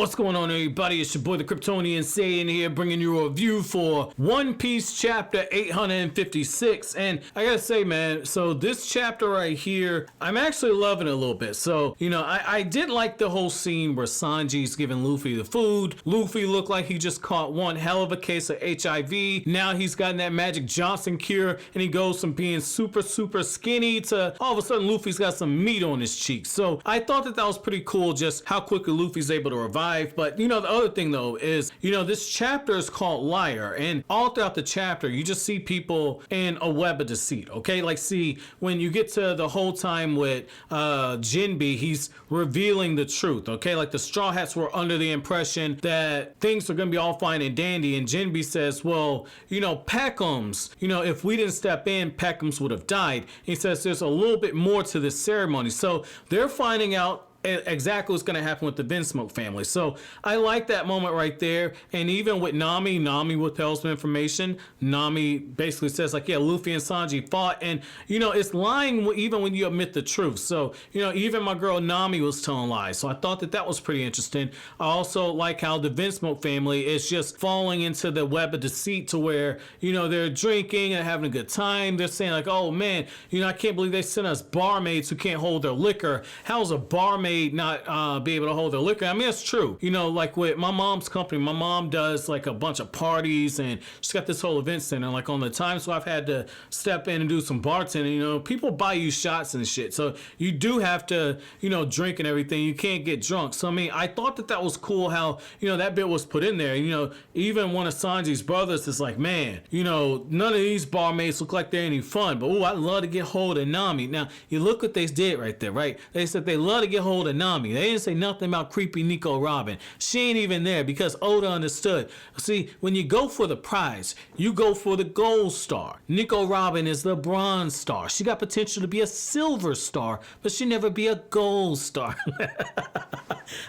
What's going on, everybody? It's your boy the Kryptonian saying here, bringing you a review for One Piece chapter 856. And I gotta say, man, so this chapter right here, I'm actually loving it a little bit. So, you know, I did like the whole scene where Sanji's giving Luffy the food. Luffy looked like he just caught one hell of a case of HIV. Now he's gotten that Magic Johnson cure, and he goes from being super skinny to all of a sudden Luffy's got some meat on his cheeks. So I thought that was pretty cool, just how quickly Luffy's able to revive. But you know, the other thing though is, you know, this chapter is called Liar, and all throughout the chapter you just see people in a web of deceit. Okay, like see, when you get to the whole time with Jinbe, he's revealing the truth. Okay, like the Straw Hats were under the impression that things are gonna be all fine and dandy, and Jinbe says, well, you know, Pekoms, you know, if we didn't step in, Pekoms would have died. He says there's a little bit more to this ceremony, so they're finding out exactly what's going to happen with the Vinsmoke family. So I like that moment right there. And even with Nami withheld some information. Nami basically says like, yeah, Luffy and Sanji fought, and you know, it's lying even when you admit the truth. So, you know, even my girl Nami was telling lies. So I thought that was pretty interesting. I also like how the Vinsmoke family is just falling into the web of deceit to where, you know, they're drinking and having a good time. They're saying like, oh man, you know, I can't believe they sent us barmaids who can't hold their liquor. How's a barmaid not be able to hold their liquor? I mean, it's true. You know, like with my mom's company, my mom does like a bunch of parties, and she's got this whole event center. Like on the times where I've had to step in and do some bartending, you know, people buy you shots and shit. So you do have to, you know, drink and everything. You can't get drunk. So I mean, I thought that was cool how, you know, that bit was put in there. You know, even one of Sanji's brothers is like, man, you know, none of these barmaids look like they're any fun, but oh, I'd love to get hold of Nami. Now, you look what they did right there, right? They said they love to get hold of Nami. They didn't say nothing about creepy Nico Robin. She ain't even there because Oda understood. See, when you go for the prize, you go for the gold star. Nico Robin is the bronze star. She got potential to be a silver star, but she never be a gold star.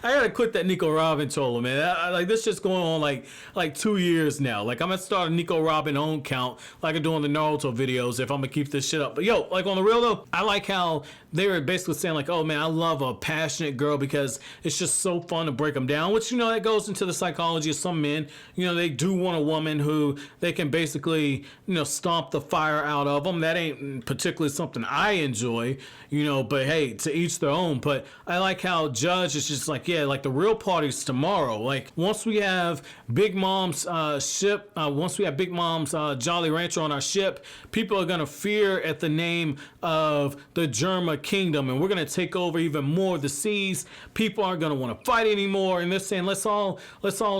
I gotta quit that Nico Robin troll, man. Like this just going on like 2 years now. Like I'm gonna start a Nico Robin own count like I do on the Naruto videos if I'm gonna keep this shit up. But yo, like on the real though, I like how they were basically saying like, oh man, I love a passionate girl because it's just so fun to break them down, which, you know, that goes into the psychology of some men. You know, they do want a woman who they can basically, you know, stomp the fire out of them. That ain't particularly something I enjoy, you know, but hey, to each their own. But I like how Judge is just like, yeah, like the real party's tomorrow. Like once we have Big Mom's ship, once we have Big Mom's Jolly Rancher on our ship, people are gonna fear at the name of the Germa Kingdom, and we're gonna take over even more of the seas. People aren't gonna want to fight anymore, and they're saying let's all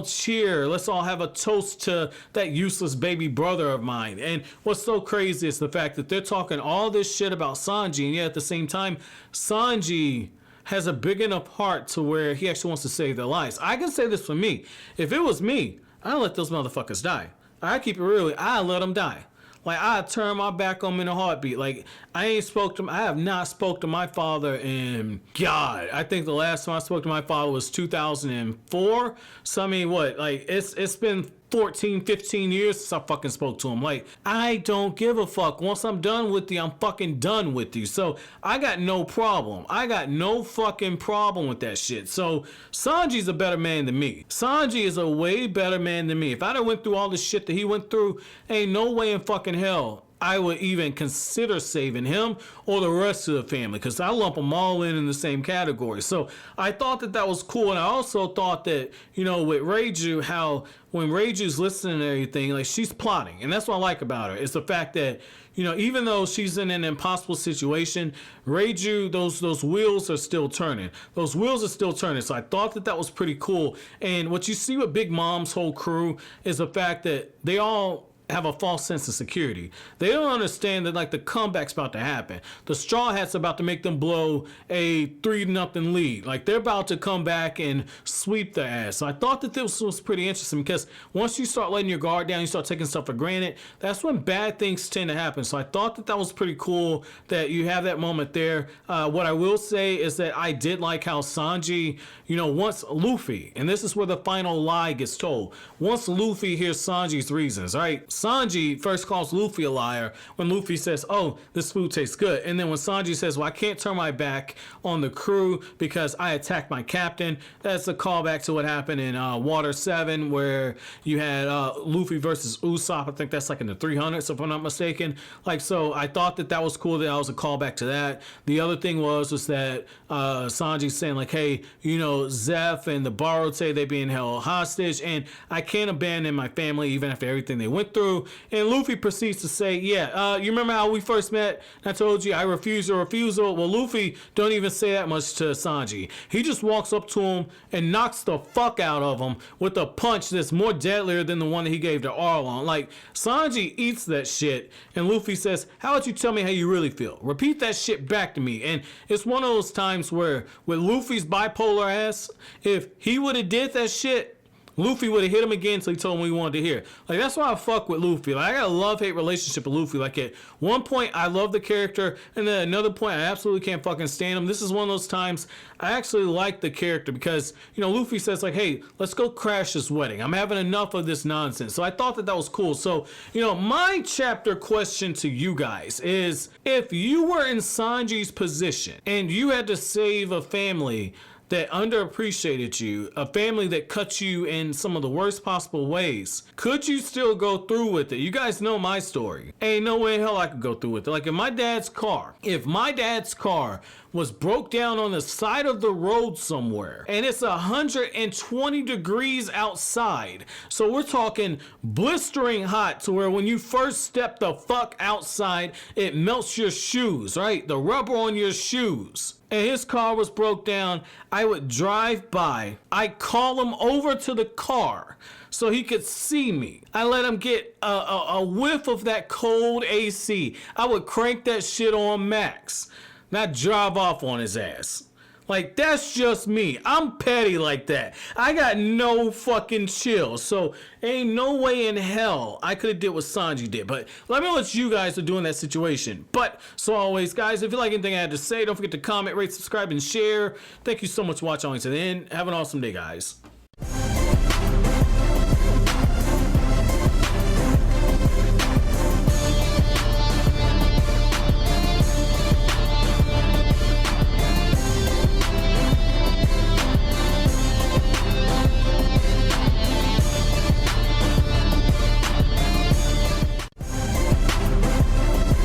cheer, let's all have a toast to that useless baby brother of mine. And what's so crazy is the fact that they're talking all this shit about Sanji, and yet at the same time Sanji has a big enough heart to where he actually wants to save their lives. I can say this for me. If it was me, I'd let those motherfuckers die. I keep it real. I'd let them die. Like, I turn my back on him in a heartbeat. Like, I have not spoke to my father in, God, I think the last time I spoke to my father was 2004. So, I mean, what, like, it's been 14, 15 years since I fucking spoke to him. Like, I don't give a fuck. Once I'm done with you, I'm fucking done with you. So I got no problem. I got no fucking problem with that shit. So Sanji's a better man than me. Sanji is a way better man than me. If I done went through all the shit that he went through, ain't no way in fucking hell I would even consider saving him or the rest of the family, because I lump them all in the same category. So I thought that was cool. And I also thought that, you know, with Reiju, how when Reiju's listening to everything, like she's plotting. And that's what I like about her. It's the fact that, you know, even though she's in an impossible situation, Reiju, those wheels are still turning. Those wheels are still turning. So I thought that was pretty cool. And what you see with Big Mom's whole crew is the fact that they all have a false sense of security. They don't understand that like the comeback's about to happen. The Straw Hats about to make them blow a 3-0 lead. Like they're about to come back and sweep their ass. So I thought that this was pretty interesting, because once you start letting your guard down, you start taking stuff for granted, that's when bad things tend to happen. So I thought that was pretty cool that you have that moment there. What I will say is that I did like how Sanji, you know, once Luffy, and this is where the final lie gets told, once Luffy hears Sanji's reasons, right? Sanji first calls Luffy a liar when Luffy says, oh, this food tastes good. And then when Sanji says, well, I can't turn my back on the crew because I attacked my captain. That's a callback to what happened in Water 7 where you had Luffy versus Usopp. I think that's like in the 300s if I'm not mistaken. Like, so I thought that was cool. That was a callback to that. The other thing was that Sanji saying like, hey, you know, Zeph and the Baratie, they being held hostage and I can't abandon my family even after everything they went through. And Luffy proceeds to say, yeah, you remember how we first met? I told you I refused your refusal. Well, Luffy don't even say that much to Sanji. He just walks up to him and knocks the fuck out of him with a punch that's more deadlier than the one that he gave to Arlong. Like, Sanji eats that shit and Luffy says, how about you tell me how you really feel? Repeat that shit back to me. And it's one of those times where with Luffy's bipolar ass, if he would have did that shit, Luffy would have hit him again until he told him what he wanted to hear. Like, that's why I fuck with Luffy. Like, I got a love-hate relationship with Luffy. Like, at one point, I love the character, and then at another point, I absolutely can't fucking stand him. This is one of those times I actually like the character because, you know, Luffy says, like, hey, let's go crash this wedding. I'm having enough of this nonsense. So I thought that was cool. So, you know, my chapter question to you guys is, if you were in Sanji's position and you had to save a family that underappreciated you, a family that cut you in some of the worst possible ways, could you still go through with it? You guys know my story. Ain't no way in hell I could go through with it. Like, if my dad's car was broke down on the side of the road somewhere and it's 120 degrees outside, so we're talking blistering hot to where when you first step the fuck outside it melts your shoes, right? The rubber on your shoes. And his car was broke down, I would drive by, I'd call him over to the car so he could see me. I let him get a whiff of that cold AC. I would crank that shit on max, not drive off on his ass. Like, that's just me. I'm petty like that. I got no fucking chill. So ain't no way in hell I could have did what Sanji did. But let me know what you guys are doing in that situation. But so always, guys, if you like anything I had to say, don't forget to comment, rate, subscribe, and share. Thank you so much for watching all the way to the end. Have an awesome day, guys.